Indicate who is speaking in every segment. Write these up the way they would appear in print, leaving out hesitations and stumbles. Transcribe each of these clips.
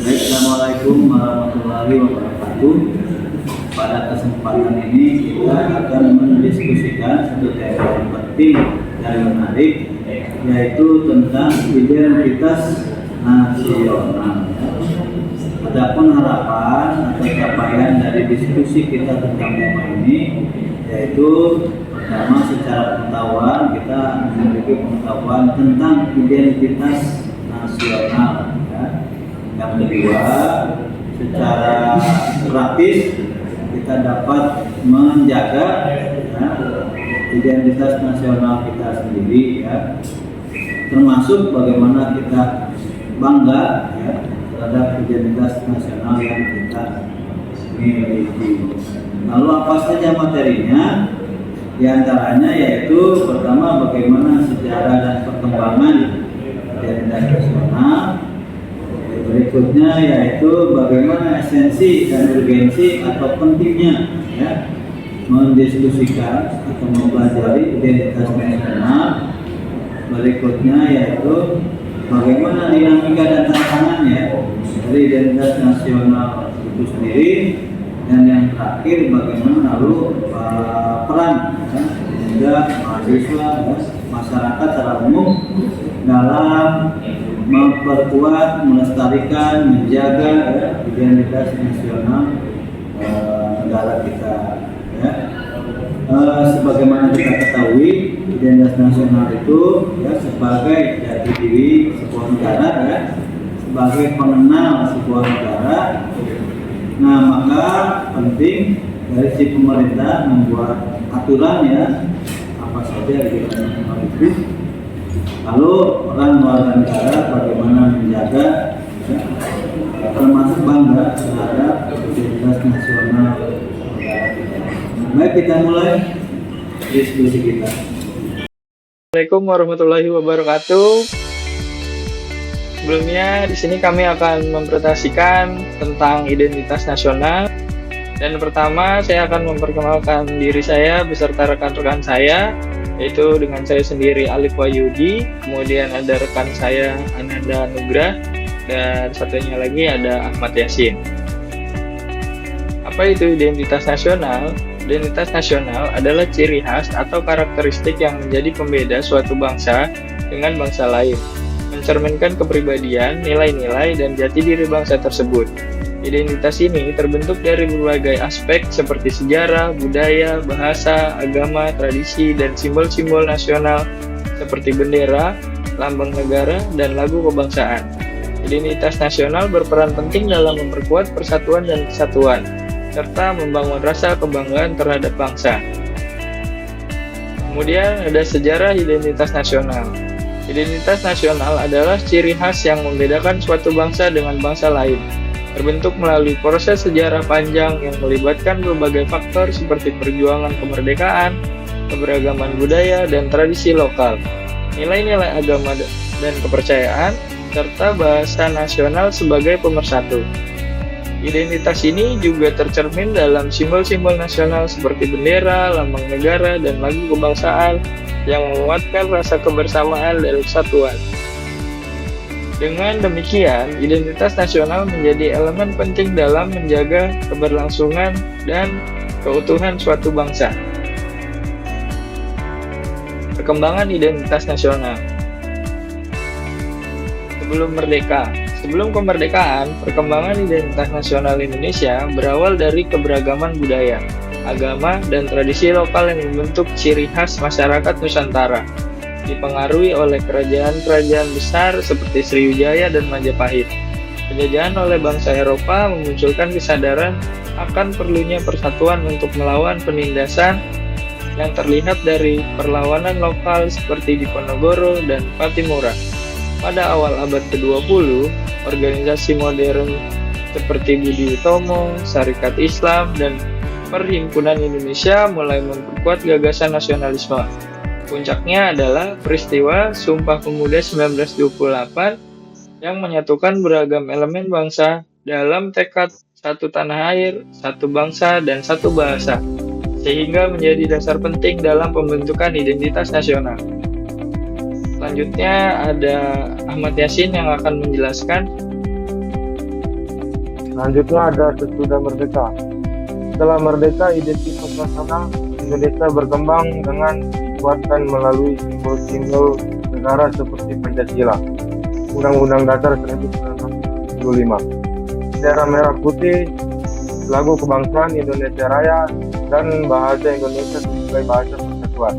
Speaker 1: Assalamualaikum warahmatullahi wabarakatuh. Pada kesempatan ini kita akan mendiskusikan satu tema yang penting dan menarik, yaitu tentang identitas nasional. Adapun harapan atau capaian dari diskusi kita tentang tema ini, yaitu pertama, secara pengetahuan kita memiliki pengetahuan tentang identitas nasional. Yang kedua, secara praktis kita dapat menjaga identitas nasional kita sendiri, termasuk bagaimana kita bangga terhadap identitas nasional yang kita miliki. Lalu apa saja materinya? Di antaranya yaitu pertama, bagaimana sejarah dan perkembangan identitas nasional. Berikutnya yaitu bagaimana esensi dan urgensi atau pentingnya mendiskusikan atau mempelajari identitas nasional. Berikutnya yaitu bagaimana dinamika dan tantangannya dari identitas nasional itu sendiri. Dan yang terakhir, bagaimana lalu peran juga mahasiswa, masyarakat secara umum dalam memperkuat, melestarikan, menjaga identitas nasional negara kita. Sebagaimana kita ketahui, identitas nasional itu sebagai jati diri sebuah negara, sebagai pengenal sebuah negara. Nah, maka penting dari si pemerintah membuat aturan apa saja identitas nasional itu. Lalu peran warga negara bagaimana menjaga, termasuk bangga terhadap identitas nasional negara kita. Baik, kita mulai diskusi kita.
Speaker 2: Assalamualaikum warahmatullahi wabarakatuh. Sebelumnya di sini kami akan mempresentasikan tentang identitas nasional. Dan pertama saya akan memperkenalkan diri saya beserta rekan-rekan saya, yaitu dengan saya sendiri Alif Wahyudi, kemudian ada rekan saya Ananda Nugrah, dan satunya lagi ada Ahmad Yasin. Apa itu identitas nasional? Identitas nasional adalah ciri khas atau karakteristik yang menjadi pembeda suatu bangsa dengan bangsa lain, mencerminkan kepribadian, nilai-nilai, dan jati diri bangsa tersebut. Identitas ini terbentuk dari berbagai aspek seperti sejarah, budaya, bahasa, agama, tradisi, dan simbol-simbol nasional seperti bendera, lambang negara, dan lagu kebangsaan. Identitas nasional berperan penting dalam memperkuat persatuan dan kesatuan, serta membangun rasa kebanggaan terhadap bangsa. Kemudian ada sejarah identitas nasional. Identitas nasional adalah ciri khas yang membedakan suatu bangsa dengan bangsa lain, terbentuk melalui proses sejarah panjang yang melibatkan berbagai faktor seperti perjuangan kemerdekaan, keberagaman budaya, dan tradisi lokal, nilai-nilai agama dan kepercayaan, serta bahasa nasional sebagai pemersatu. Identitas ini juga tercermin dalam simbol-simbol nasional seperti bendera, lambang negara, dan lagu kebangsaan yang menguatkan rasa kebersamaan dan kesatuan. Dengan demikian, identitas nasional menjadi elemen penting dalam menjaga keberlangsungan dan keutuhan suatu bangsa. Perkembangan identitas nasional. Sebelum kemerdekaan, perkembangan identitas nasional Indonesia berawal dari keberagaman budaya, agama, dan tradisi lokal yang membentuk ciri khas masyarakat Nusantara, dipengaruhi oleh kerajaan-kerajaan besar seperti Sriwijaya dan Majapahit. Penjajahan oleh bangsa Eropa memunculkan kesadaran akan perlunya persatuan untuk melawan penindasan yang terlihat dari perlawanan lokal seperti Diponegoro dan Pattimura. Pada awal abad ke-20, organisasi modern seperti Budi Utomo, Sarekat Islam, dan Perhimpunan Indonesia mulai memperkuat gagasan nasionalisme. Puncaknya adalah peristiwa Sumpah Pemuda 1928 yang menyatukan beragam elemen bangsa dalam tekad satu tanah air, satu bangsa, dan satu bahasa, sehingga menjadi dasar penting dalam pembentukan identitas nasional. Selanjutnya ada Ahmad Yasin yang akan menjelaskan
Speaker 3: Selanjutnya ada sesudah merdeka. Setelah merdeka, identitas nasional Indonesia berkembang dengan dikuatkan melalui simbol-simbol negara seperti Pancasila, Undang-Undang Dasar 1945, bendera merah putih, lagu kebangsaan Indonesia Raya, dan bahasa Indonesia sebagai bahasa persatuan.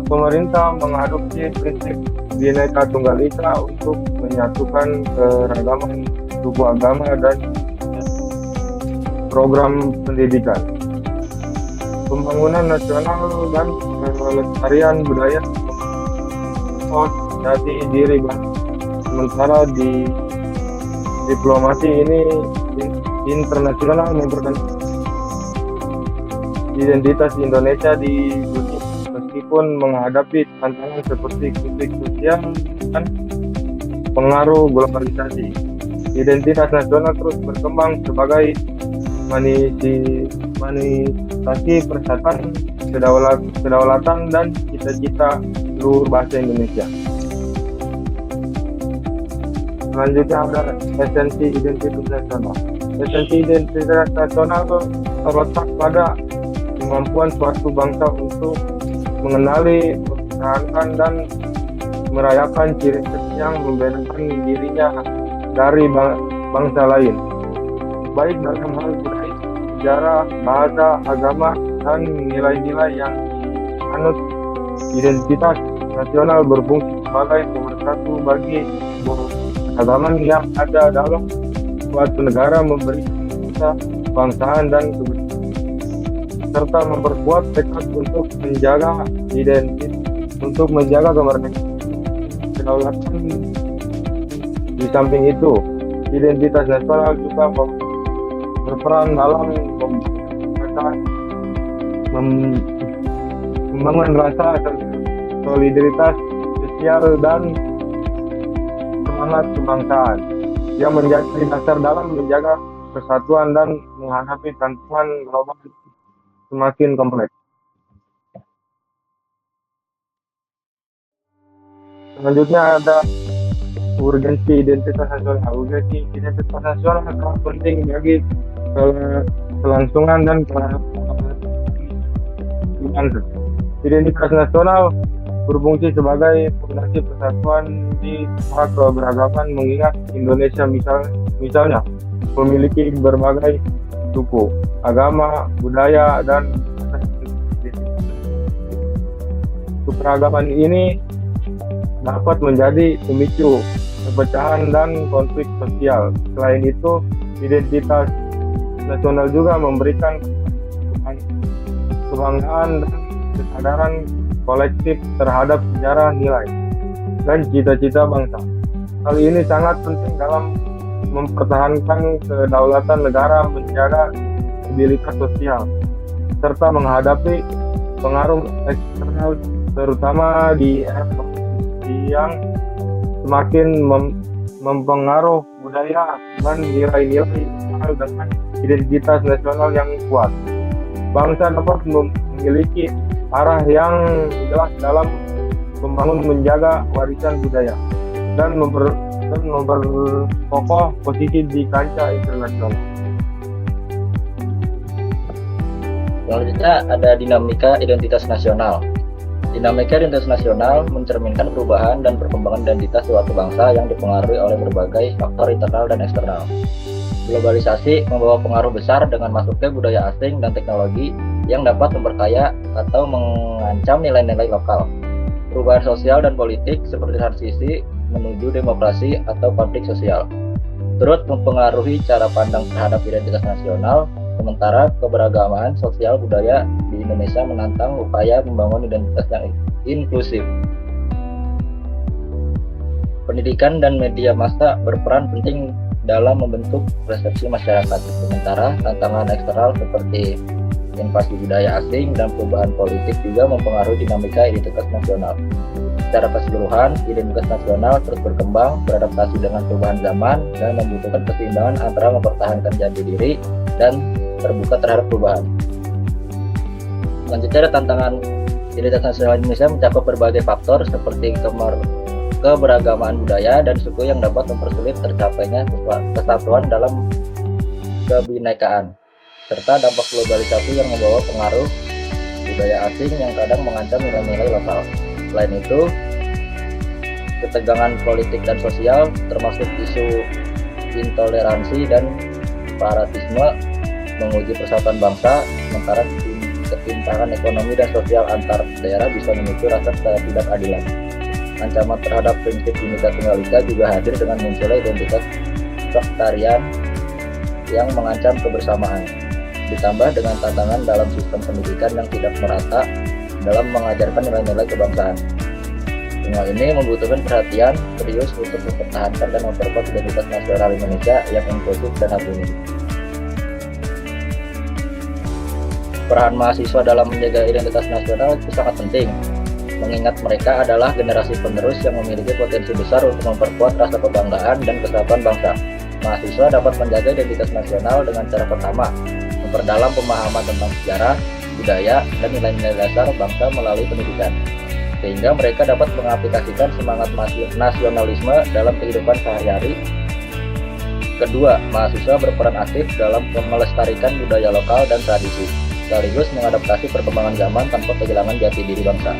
Speaker 3: Pemerintah mengadopsi prinsip Bhinneka Tunggal Ika untuk menyatukan keragaman suku, agama, dan program pendidikan. Pembangunan nasional dan pelestarian budaya jati diri bangsa. Sementara di diplomasi ini internasional memperkenalkan identitas Indonesia di dunia meskipun menghadapi tantangan seperti konflik sosial dan pengaruh globalisasi. Identitas nasional terus berkembang sebagai manifestasi persatuan, kedaulatan, dan cita-cita seluruh bangsa Indonesia. Selanjutnya ada esensi identitas nasional. Esensi identitas nasional terletak pada kemampuan suatu bangsa untuk mengenali, mempertahankan, dan merayakan ciri-ciri yang membedakan dirinya dari bangsa lain, baik dalam hal budaya, sejarah, bahasa, agama, dan nilai-nilai yang dianut. Identitas nasional berfungsi sebagai pemersatu bagi keagamaan yang ada dalam suatu negara, memberi kebangsaan dan kebenekaan, serta memperkuat tekad untuk menjaga identitas, untuk menjaga kemerdekaan, kedaulatan. Di samping itu, identitas nasional juga berperan dalam membangun rasa solidaritas sosial dan semangat kebangsaan yang menjadi dasar dalam menjaga persatuan dan menghadapi tantangan global semakin kompleks. Selanjutnya ada urgensi identitas nasional. Urgensi identitas nasional sangat penting bagi kelangsungan dan bangsa. Identitas nasional berfungsi sebagai fondasi persatuan di tengah keberagaman, mengingat Indonesia misalnya memiliki berbagai suku, agama, budaya, dan keberagaman ini dapat menjadi pemicu perpecahan dan konflik sosial. Selain itu, identitas nasional juga memberikan kebanggaan dan kesadaran kolektif terhadap sejarah, nilai, dan cita-cita bangsa. Hal ini sangat penting dalam mempertahankan kedaulatan negara, menjaga stabilitas sosial, serta menghadapi pengaruh eksternal, terutama di era yang semakin mempengaruhi budaya dan nilai-nilai dengan identitas nasional yang kuat. Bangsa dapat memiliki arah yang jelas dalam membangun, menjaga warisan budaya, dan memperkokoh posisi di kancah internasional.
Speaker 4: Selanjutnya ada dinamika identitas nasional. Dinamika identitas nasional mencerminkan perubahan dan perkembangan identitas suatu bangsa yang dipengaruhi oleh berbagai faktor internal dan eksternal. Globalisasi membawa pengaruh besar dengan masuknya budaya asing dan teknologi yang dapat memperkaya atau mengancam nilai-nilai lokal. Perubahan sosial dan politik seperti transisi menuju demokrasi atau konflik sosial turut mempengaruhi cara pandang terhadap identitas nasional. Sementara keberagaman sosial budaya di Indonesia menantang upaya membangun identitas yang inklusif. Pendidikan dan media massa berperan penting dalam membentuk persepsi masyarakat. Sementara tantangan eksternal seperti invasi budaya asing dan perubahan politik juga mempengaruhi dinamika identitas nasional. Secara keseluruhan, identitas nasional terus berkembang, beradaptasi dengan perubahan zaman, dan membutuhkan keseimbangan antara mempertahankan jati diri dan terbuka terhadap perubahan. Selanjutnya ada tantangan identitas nasional Indonesia mencakup berbagai faktor seperti keberagaman budaya dan suku yang dapat mempersulit tercapainya kesatuan dalam kebinekaan, serta dampak globalisasi yang membawa pengaruh budaya asing yang kadang mengancam nilai-nilai lokal. Selain itu, ketegangan politik dan sosial termasuk isu intoleransi dan separatisme menguji persatuan bangsa, sementara ketimpangan ekonomi dan sosial antar daerah bisa memicu rasa ketidakadilan. Ancaman terhadap prinsip Bhinneka Tunggal Ika juga hadir dengan munculnya identitas sektarian yang mengancam kebersamaan, ditambah dengan tantangan dalam sistem pendidikan yang tidak merata dalam mengajarkan nilai-nilai kebangsaan. Semua ini membutuhkan perhatian serius untuk mempertahankan dan memperkuat identitas nasional Indonesia yang inklusif dan harmonis. Peran mahasiswa dalam menjaga identitas nasional itu sangat penting, mengingat mereka adalah generasi penerus yang memiliki potensi besar untuk memperkuat rasa kebanggaan dan kesatuan bangsa. Mahasiswa dapat menjaga identitas nasional dengan cara pertama, memperdalam pemahaman tentang sejarah, budaya, dan nilai-nilai dasar bangsa melalui pendidikan, sehingga mereka dapat mengaplikasikan semangat nasionalisme dalam kehidupan sehari-hari. Kedua, mahasiswa berperan aktif dalam melestarikan budaya lokal dan tradisi, sekaligus mengadaptasi perkembangan zaman tanpa kehilangan jati diri bangsa.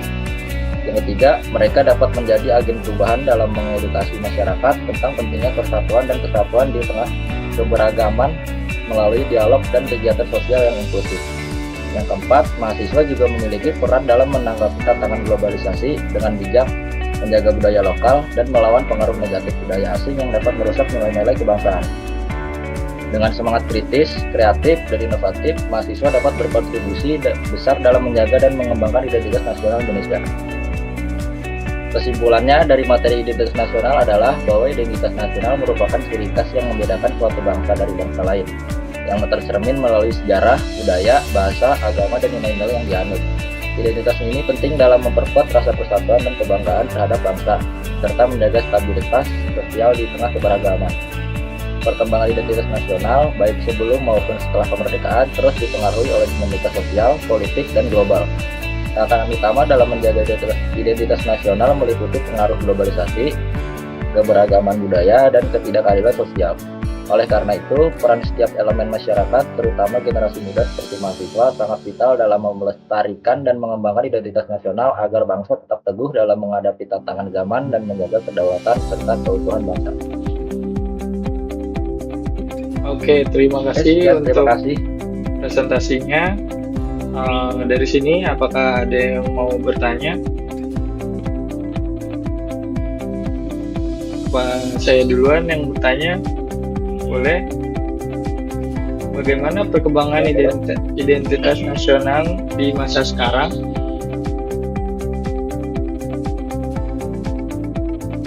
Speaker 4: Yang ketiga, mereka dapat menjadi agen perubahan dalam mengedukasi masyarakat tentang pentingnya persatuan dan kesatuan di tengah keberagaman melalui dialog dan kegiatan sosial yang inklusif. Yang keempat, mahasiswa juga memiliki peran dalam menanggapi tantangan globalisasi dengan bijak, menjaga budaya lokal, dan melawan pengaruh negatif budaya asing yang dapat merusak nilai-nilai kebangsaan. Dengan semangat kritis, kreatif, dan inovatif, mahasiswa dapat berkontribusi besar dalam menjaga dan mengembangkan identitas nasional Indonesia. Kesimpulannya dari materi identitas nasional adalah bahwa identitas nasional merupakan ciri khas yang membedakan suatu bangsa dari bangsa lain, yang tercermin melalui sejarah, budaya, bahasa, agama, dan nilai-nilai yang dianut. Identitas ini penting dalam memperkuat rasa persatuan dan kebanggaan terhadap bangsa, serta menjaga stabilitas sosial di tengah keberagaman. Perkembangan identitas nasional, baik sebelum maupun setelah kemerdekaan, terus dipengaruhi oleh dinamika sosial, politik, dan global. Tantangan utama dalam menjaga identitas nasional meliputi pengaruh globalisasi, keberagaman budaya, dan ketidakadilan sosial. Oleh karena itu, peran setiap elemen masyarakat, terutama generasi muda seperti mahasiswa, sangat vital dalam melestarikan dan mengembangkan identitas nasional agar bangsa tetap teguh dalam menghadapi tantangan zaman dan menjaga kedaulatan serta keutuhan bangsa.
Speaker 2: Oke, terima kasih untuk
Speaker 4: Terima kasih.
Speaker 2: presentasinya. Dari sini, apakah ada yang mau bertanya? Apa saya duluan yang bertanya? Boleh. Bagaimana perkembangan identitas nasional di masa sekarang?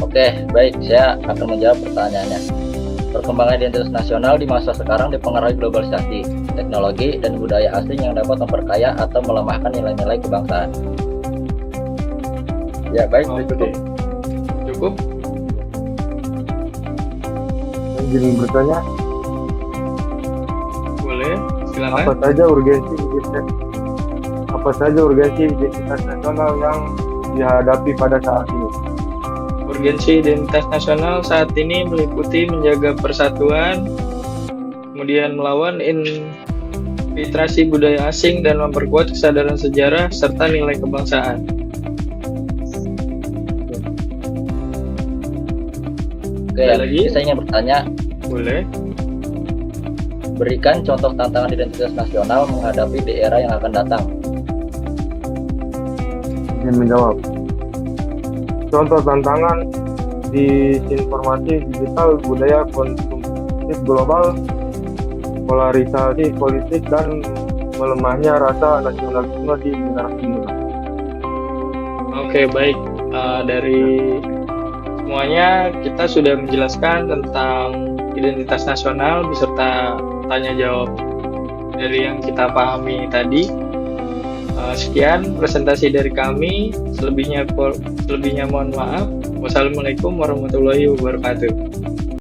Speaker 4: Oke, baik. Saya akan menjawab pertanyaannya. Perkembangan identitas nasional di masa sekarang dipengaruhi globalisasi, teknologi, dan budaya asing yang dapat memperkaya atau melemahkan nilai-nilai kebangsaan. Ya, baik.
Speaker 2: Oke. Cukup?
Speaker 3: Izin bertanya,
Speaker 2: Boleh, silakan.
Speaker 3: apa saja urgensi identitas nasional yang dihadapi pada saat ini?
Speaker 2: Urgensi identitas nasional saat ini meliputi menjaga persatuan, kemudian melawan infiltrasi budaya asing dan memperkuat kesadaran sejarah serta nilai kebangsaan.
Speaker 4: Oke,
Speaker 2: Ada lagi?
Speaker 4: saya ingin bertanya,
Speaker 2: Boleh.
Speaker 4: berikan contoh tantangan identitas nasional menghadapi di era yang akan datang.
Speaker 3: Izin menjawab. Contoh tantangan di informasi digital, budaya konsumtif global, polarisasi politik, dan melemahnya rasa nasionalisme di generasi muda.
Speaker 2: Oke, baik. Dari semuanya kita sudah menjelaskan tentang identitas nasional beserta tanya jawab dari yang kita pahami tadi. Sekian presentasi dari kami. Selebihnya mohon maaf. Wassalamualaikum warahmatullahi wabarakatuh.